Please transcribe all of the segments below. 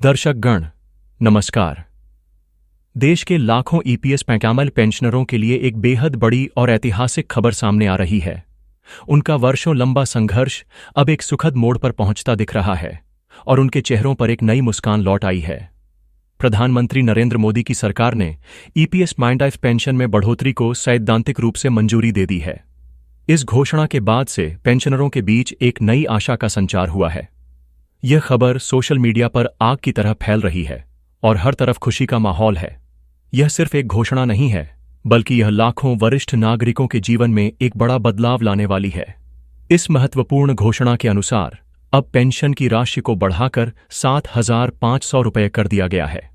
दर्शकगण नमस्कार। देश के लाखों ईपीएस पैंकामल पेंशनरों के लिए एक बेहद बड़ी और ऐतिहासिक खबर सामने आ रही है। उनका वर्षों लंबा संघर्ष अब एक सुखद मोड़ पर पहुंचता दिख रहा है और उनके चेहरों पर एक नई मुस्कान लौट आई है। प्रधानमंत्री नरेंद्र मोदी की सरकार ने ईपीएस माइंडलाइफ पेंशन में बढ़ोतरी को सैद्धांतिक रूप से मंजूरी दे दी है। इस घोषणा के बाद से पेंशनरों के बीच एक नई आशा का संचार हुआ है। यह खबर सोशल मीडिया पर आग की तरह फैल रही है और हर तरफ खुशी का माहौल है। यह सिर्फ एक घोषणा नहीं है, बल्कि यह लाखों वरिष्ठ नागरिकों के जीवन में एक बड़ा बदलाव लाने वाली है। इस महत्वपूर्ण घोषणा के अनुसार अब पेंशन की राशि को बढ़ाकर 7,500 रुपये कर दिया गया है।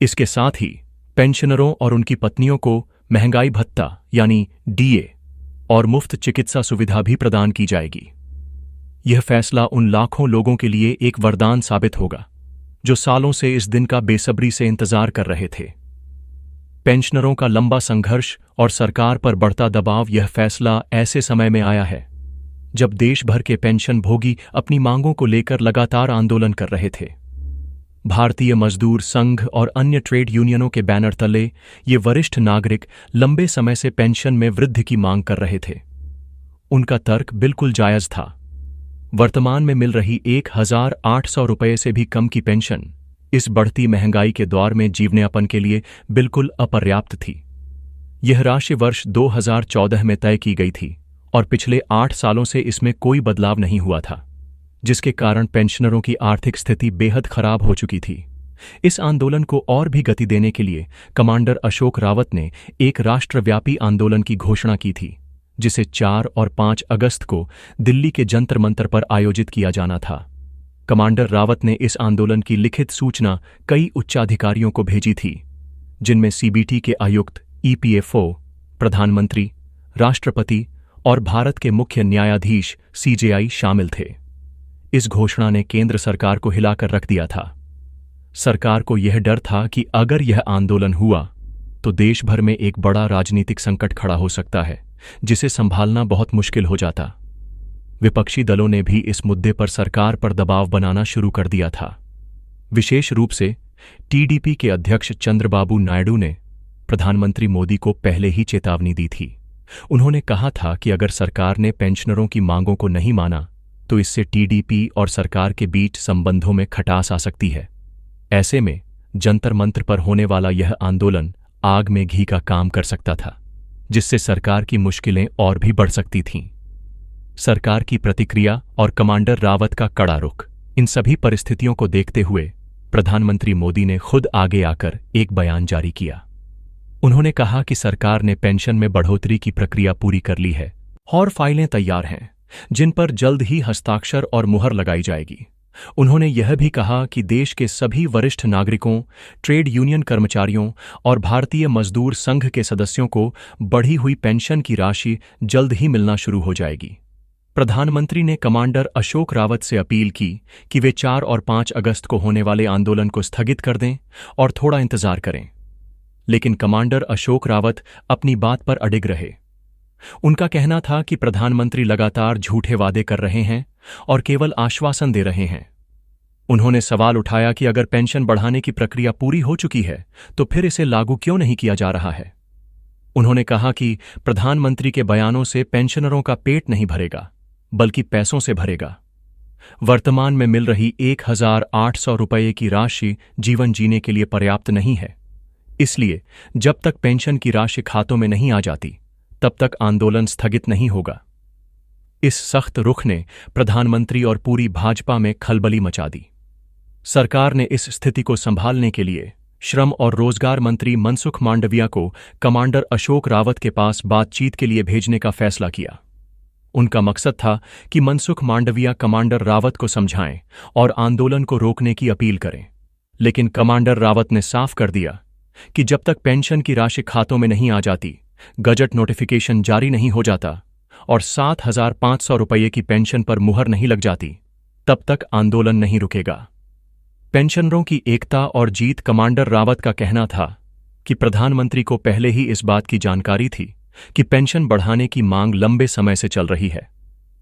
इसके साथ ही पेंशनरों और उनकी पत्नियों को महंगाई भत्ता यानी डीए और मुफ्त चिकित्सा सुविधा भी प्रदान की जाएगी। यह फैसला उन लाखों लोगों के लिए एक वरदान साबित होगा जो सालों से इस दिन का बेसब्री से इंतजार कर रहे थे। पेंशनरों का लंबा संघर्ष और सरकार पर बढ़ता दबाव, यह फैसला ऐसे समय में आया है जब देश भर के पेंशन भोगी अपनी मांगों को लेकर लगातार आंदोलन कर रहे थे। भारतीय मजदूर संघ और अन्य ट्रेड यूनियनों के बैनर तले ये वरिष्ठ नागरिक लंबे समय से पेंशन में वृद्धि की मांग कर रहे थे। उनका तर्क बिल्कुल जायज था। वर्तमान में मिल रही 1,800 रुपये से भी कम की पेंशन इस बढ़ती महंगाई के दौर में जीवनयापन के लिए बिल्कुल अपर्याप्त थी। यह राशि वर्ष 2014 में तय की गई थी और पिछले 8 सालों से इसमें कोई बदलाव नहीं हुआ था, जिसके कारण पेंशनरों की आर्थिक स्थिति बेहद खराब हो चुकी थी। इस आंदोलन को और भी गति देने के लिए कमांडर अशोक रावत ने एक राष्ट्रव्यापी आंदोलन की घोषणा की थी, जिसे 4 और 5 अगस्त को दिल्ली के जंतर मंतर पर आयोजित किया जाना था। कमांडर रावत ने इस आंदोलन की लिखित सूचना कई उच्चाधिकारियों को भेजी थी, जिनमें सीबीटी के आयुक्त, ईपीएफओ, प्रधानमंत्री, राष्ट्रपति और भारत के मुख्य न्यायाधीश सीजेआई शामिल थे। इस घोषणा ने केंद्र सरकार को हिलाकर रख दिया था। सरकार को यह डर था कि अगर यह आंदोलन हुआ तो देश भर में एक बड़ा राजनीतिक संकट खड़ा हो सकता है, जिसे संभालना बहुत मुश्किल हो जाता। विपक्षी दलों ने भी इस मुद्दे पर सरकार पर दबाव बनाना शुरू कर दिया था। विशेष रूप से टीडीपी के अध्यक्ष चंद्रबाबू नायडू ने प्रधानमंत्री मोदी को पहले ही चेतावनी दी थी। उन्होंने कहा था कि अगर सरकार ने पेंशनरों की मांगों को नहीं माना तो इससे टीडीपी और सरकार के बीच संबंधों में खटास आ सकती है। ऐसे में जंतर मंतर पर होने वाला यह आंदोलन आग में घी का काम कर सकता था, जिससे सरकार की मुश्किलें और भी बढ़ सकती थीं। सरकार की प्रतिक्रिया और कमांडर रावत का कड़ा रुख, इन सभी परिस्थितियों को देखते हुए प्रधानमंत्री मोदी ने खुद आगे आकर एक बयान जारी किया। उन्होंने कहा कि सरकार ने पेंशन में बढ़ोतरी की प्रक्रिया पूरी कर ली है और फाइलें तैयार हैं, जिन पर जल्द ही हस्ताक्षर और मुहर लगाई जाएगी। उन्होंने यह भी कहा कि देश के सभी वरिष्ठ नागरिकों, ट्रेड यूनियन कर्मचारियों और भारतीय मजदूर संघ के सदस्यों को बढ़ी हुई पेंशन की राशि जल्द ही मिलना शुरू हो जाएगी। प्रधानमंत्री ने कमांडर अशोक रावत से अपील की कि वे 4 और 5 अगस्त को होने वाले आंदोलन को स्थगित कर दें और थोड़ा इंतजार करें। लेकिन कमांडर अशोक रावत अपनी बात पर अडिग रहे। उनका कहना था कि प्रधानमंत्री लगातार झूठे वादे कर रहे हैं और केवल आश्वासन दे रहे हैं। उन्होंने सवाल उठाया कि अगर पेंशन बढ़ाने की प्रक्रिया पूरी हो चुकी है तो फिर इसे लागू क्यों नहीं किया जा रहा है। उन्होंने कहा कि प्रधानमंत्री के बयानों से पेंशनरों का पेट नहीं भरेगा, बल्कि पैसों से भरेगा। वर्तमान में मिल रही 1,800 रुपये की राशि जीवन जीने के लिए पर्याप्त नहीं है। इसलिए जब तक पेंशन की राशि खातों में नहीं आ जाती, तब तक आंदोलन स्थगित नहीं होगा। इस सख्त रुख ने प्रधानमंत्री और पूरी भाजपा में खलबली मचा दी। सरकार ने इस स्थिति को संभालने के लिए श्रम और रोजगार मंत्री मनसुख मांडविया को कमांडर अशोक रावत के पास बातचीत के लिए भेजने का फैसला किया। उनका मकसद था कि मनसुख मांडविया कमांडर रावत को समझाएं और आंदोलन को रोकने की अपील करें। लेकिन कमांडर रावत ने साफ कर दिया कि जब तक पेंशन की राशि खातों में नहीं आ जाती, गजट नोटिफिकेशन जारी नहीं हो जाता और 7,500 रुपये की पेंशन पर मुहर नहीं लग जाती, तब तक आंदोलन नहीं रुकेगा। पेंशनरों की एकता और जीत। कमांडर रावत का कहना था कि प्रधानमंत्री को पहले ही इस बात की जानकारी थी कि पेंशन बढ़ाने की मांग लंबे समय से चल रही है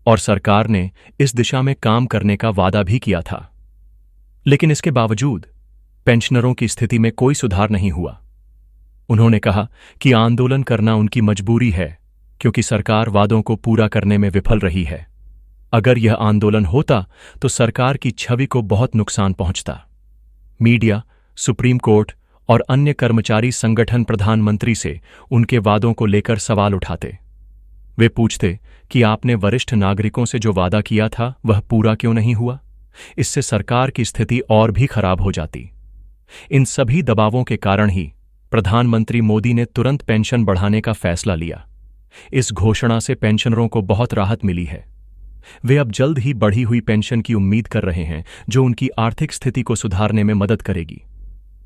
और सरकार ने इस दिशा में काम करने का वादा भी किया था। लेकिन इसके बावजूद पेंशनरों की स्थिति में कोई सुधार नहीं हुआ। उन्होंने कहा कि आंदोलन करना उनकी मजबूरी है, क्योंकि सरकार वादों को पूरा करने में विफल रही है। अगर यह आंदोलन होता तो सरकार की छवि को बहुत नुकसान पहुंचता। मीडिया, सुप्रीम कोर्ट और अन्य कर्मचारी संगठन प्रधानमंत्री से उनके वादों को लेकर सवाल उठाते। वे पूछते कि आपने वरिष्ठ नागरिकों से जो वादा किया था वह पूरा क्यों नहीं हुआ। इससे सरकार की स्थिति और भी खराब हो जाती। इन सभी दबावों के कारण ही प्रधानमंत्री मोदी ने तुरंत पेंशन बढ़ाने का फैसला लिया। इस घोषणा से पेंशनरों को बहुत राहत मिली है। वे अब जल्द ही बढ़ी हुई पेंशन की उम्मीद कर रहे हैं, जो उनकी आर्थिक स्थिति को सुधारने में मदद करेगी।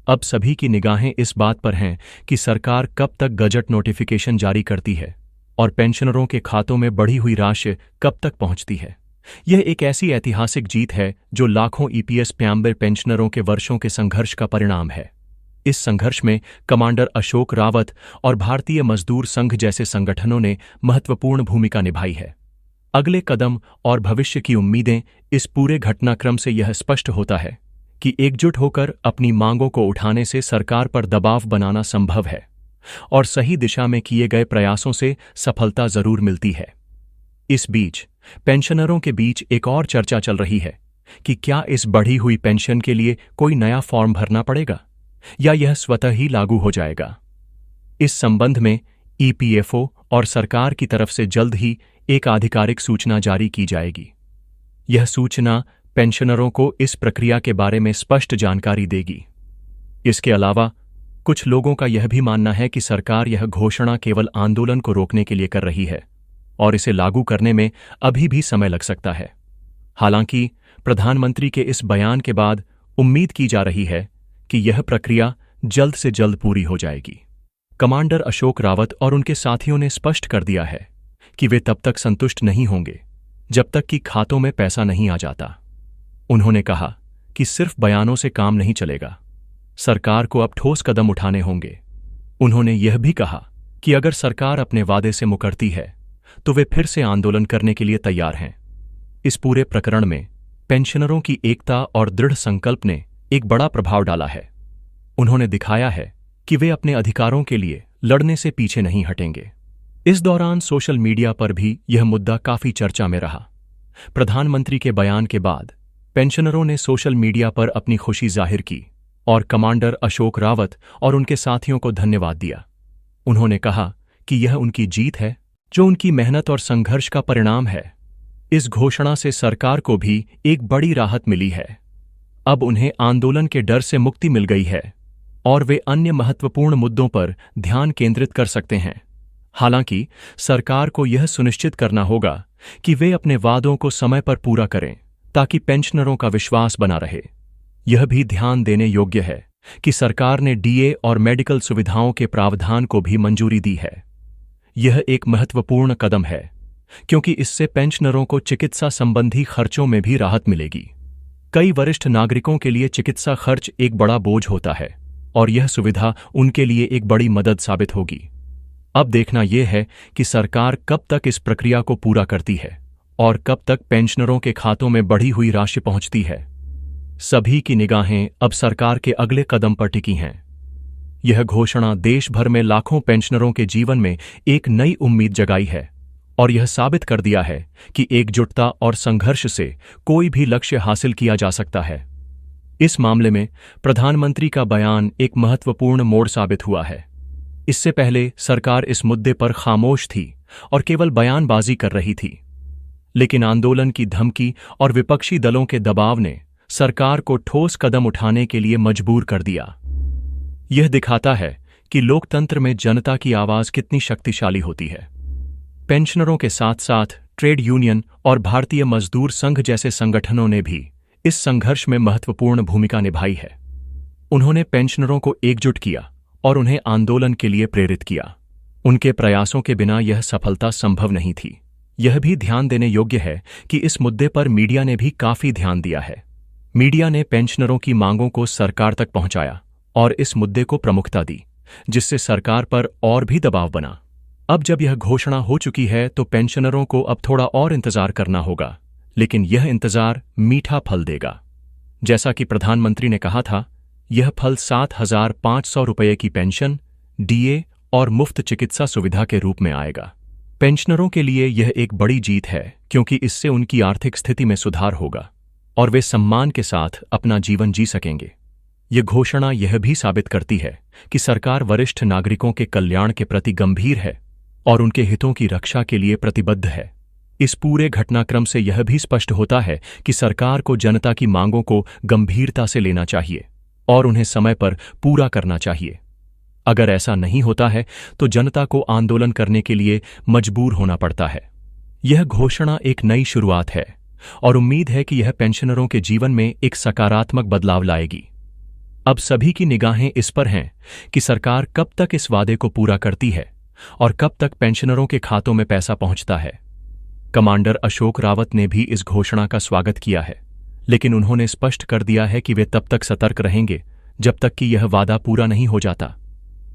अब सभी की निगाहें इस बात पर हैं कि सरकार कब तक गजट नोटिफिकेशन जारी करती है और पेंशनरों के खातों में बढ़ी हुई राशि कब तक पहुंचती है। यह एक ऐसी ऐतिहासिक जीत है जो लाखों ईपीएस प्याम्बर पेंशनरों के वर्षों के संघर्ष का परिणाम है। इस संघर्ष में कमांडर अशोक रावत और भारतीय मजदूर संघ जैसे संगठनों ने महत्वपूर्ण भूमिका निभाई है। अगले कदम और भविष्य की उम्मीदें, इस पूरे घटनाक्रम से यह स्पष्ट होता है कि एकजुट होकर अपनी मांगों को उठाने से सरकार पर दबाव बनाना संभव है और सही दिशा में किए गए प्रयासों से सफलता जरूर मिलती है। इस बीच पेंशनरों के बीच एक और चर्चा चल रही है कि क्या इस बढ़ी हुई पेंशन के लिए कोई नया फॉर्म भरना पड़ेगा या यह स्वतः ही लागू हो जाएगा। इस संबंध में ईपीएफओ और सरकार की तरफ से जल्द ही एक आधिकारिक सूचना जारी की जाएगी। यह सूचना पेंशनरों को इस प्रक्रिया के बारे में स्पष्ट जानकारी देगी। इसके अलावा कुछ लोगों का यह भी मानना है कि सरकार यह घोषणा केवल आंदोलन को रोकने के लिए कर रही है और इसे लागू करने में अभी भी समय लग सकता है। हालांकि प्रधानमंत्री के इस बयान के बाद उम्मीद की जा रही है कि यह प्रक्रिया जल्द से जल्द पूरी हो जाएगी। कमांडर अशोक रावत और उनके साथियों ने स्पष्ट कर दिया है कि वे तब तक संतुष्ट नहीं होंगे जब तक कि खातों में पैसा नहीं आ जाता। उन्होंने कहा कि सिर्फ बयानों से काम नहीं चलेगा, सरकार को अब ठोस कदम उठाने होंगे। उन्होंने यह भी कहा कि अगर सरकार अपने वादे से मुकरती है तो वे फिर से आंदोलन करने के लिए तैयार हैं। इस पूरे प्रकरण में पेंशनरों की एकता और दृढ़ संकल्प ने एक बड़ा प्रभाव डाला है। उन्होंने दिखाया है कि वे अपने अधिकारों के लिए लड़ने से पीछे नहीं हटेंगे। इस दौरान सोशल मीडिया पर भी यह मुद्दा काफी चर्चा में रहा। प्रधानमंत्री के बयान के बाद पेंशनरों ने सोशल मीडिया पर अपनी खुशी जाहिर की और कमांडर अशोक रावत और उनके साथियों को धन्यवाद दिया। उन्होंने कहा कि यह उनकी जीत है, जो उनकी मेहनत और संघर्ष का परिणाम है। इस घोषणा से सरकार को भी एक बड़ी राहत मिली है। अब उन्हें आंदोलन के डर से मुक्ति मिल गई है और वे अन्य महत्वपूर्ण मुद्दों पर ध्यान केंद्रित कर सकते हैं। हालांकि सरकार को यह सुनिश्चित करना होगा कि वे अपने वादों को समय पर पूरा करें ताकि पेंशनरों का विश्वास बना रहे। यह भी ध्यान देने योग्य है कि सरकार ने डीए और मेडिकल सुविधाओं के प्रावधान को भी मंजूरी दी है। यह एक महत्वपूर्ण कदम है क्योंकि इससे पेंशनरों को चिकित्सा संबंधी खर्चों में भी राहत मिलेगी। कई वरिष्ठ नागरिकों के लिए चिकित्सा खर्च एक बड़ा बोझ होता है और यह सुविधा उनके लिए एक बड़ी मदद साबित होगी। अब देखना यह है कि सरकार कब तक इस प्रक्रिया को पूरा करती है और कब तक पेंशनरों के खातों में बढ़ी हुई राशि पहुंचती है। सभी की निगाहें अब सरकार के अगले कदम पर टिकी हैं। यह घोषणा देश भर में लाखों पेंशनरों के जीवन में एक नई उम्मीद जगाई है और यह साबित कर दिया है कि एकजुटता और संघर्ष से कोई भी लक्ष्य हासिल किया जा सकता है। इस मामले में प्रधानमंत्री का बयान एक महत्वपूर्ण मोड़ साबित हुआ है। इससे पहले सरकार इस मुद्दे पर खामोश थी और केवल बयानबाजी कर रही थी, लेकिन आंदोलन की धमकी और विपक्षी दलों के दबाव ने सरकार को ठोस कदम उठाने के लिए मजबूर कर दिया। यह दिखाता है कि लोकतंत्र में जनता की आवाज कितनी शक्तिशाली होती है। पेंशनरों के साथ साथ ट्रेड यूनियन और भारतीय मजदूर संघ जैसे संगठनों ने भी इस संघर्ष में महत्वपूर्ण भूमिका निभाई है। उन्होंने पेंशनरों को एकजुट किया और उन्हें आंदोलन के लिए प्रेरित किया। उनके प्रयासों के बिना यह सफलता संभव नहीं थी। यह भी ध्यान देने योग्य है कि इस मुद्दे पर मीडिया ने भी काफी ध्यान दिया है। मीडिया ने पेंशनरों की मांगों को सरकार तक पहुंचाया और इस मुद्दे को प्रमुखता दी, जिससे सरकार पर और भी दबाव बना। अब जब यह घोषणा हो चुकी है तो पेंशनरों को अब थोड़ा और इंतजार करना होगा, लेकिन यह इंतजार मीठा फल देगा। जैसा कि प्रधानमंत्री ने कहा था, यह फल 7,500 रुपये की पेंशन, डीए और मुफ्त चिकित्सा सुविधा के रूप में आएगा। पेंशनरों के लिए यह एक बड़ी जीत है क्योंकि इससे उनकी आर्थिक स्थिति में सुधार होगा और वे सम्मान के साथ अपना जीवन जी सकेंगे। यह घोषणा यह भी साबित करती है कि सरकार वरिष्ठ नागरिकों के कल्याण के प्रति गंभीर है और उनके हितों की रक्षा के लिए प्रतिबद्ध है। इस पूरे घटनाक्रम से यह भी स्पष्ट होता है कि सरकार को जनता की मांगों को गंभीरता से लेना चाहिए और उन्हें समय पर पूरा करना चाहिए। अगर ऐसा नहीं होता है तो जनता को आंदोलन करने के लिए मजबूर होना पड़ता है। यह घोषणा एक नई शुरुआत है और उम्मीद है कि यह पेंशनरों के जीवन में एक सकारात्मक बदलाव लाएगी। अब सभी की निगाहें इस पर हैं कि सरकार कब तक इस वादे को पूरा करती है और कब तक पेंशनरों के खातों में पैसा पहुंचता है। कमांडर अशोक रावत ने भी इस घोषणा का स्वागत किया है, लेकिन उन्होंने स्पष्ट कर दिया है कि वे तब तक सतर्क रहेंगे जब तक कि यह वादा पूरा नहीं हो जाता।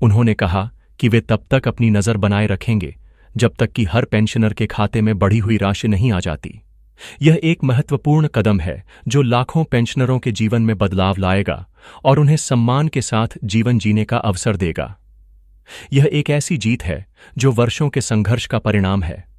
उन्होंने कहा कि वे तब तक अपनी नजर बनाए रखेंगे जब तक कि हर पेंशनर के खाते में बढ़ी हुई राशि नहीं आ जाती। यह एक महत्वपूर्ण कदम है जो लाखों पेंशनरों के जीवन में बदलाव लाएगा और उन्हें सम्मान के साथ जीवन जीने का अवसर देगा। यह एक ऐसी जीत है जो वर्षों के संघर्ष का परिणाम है।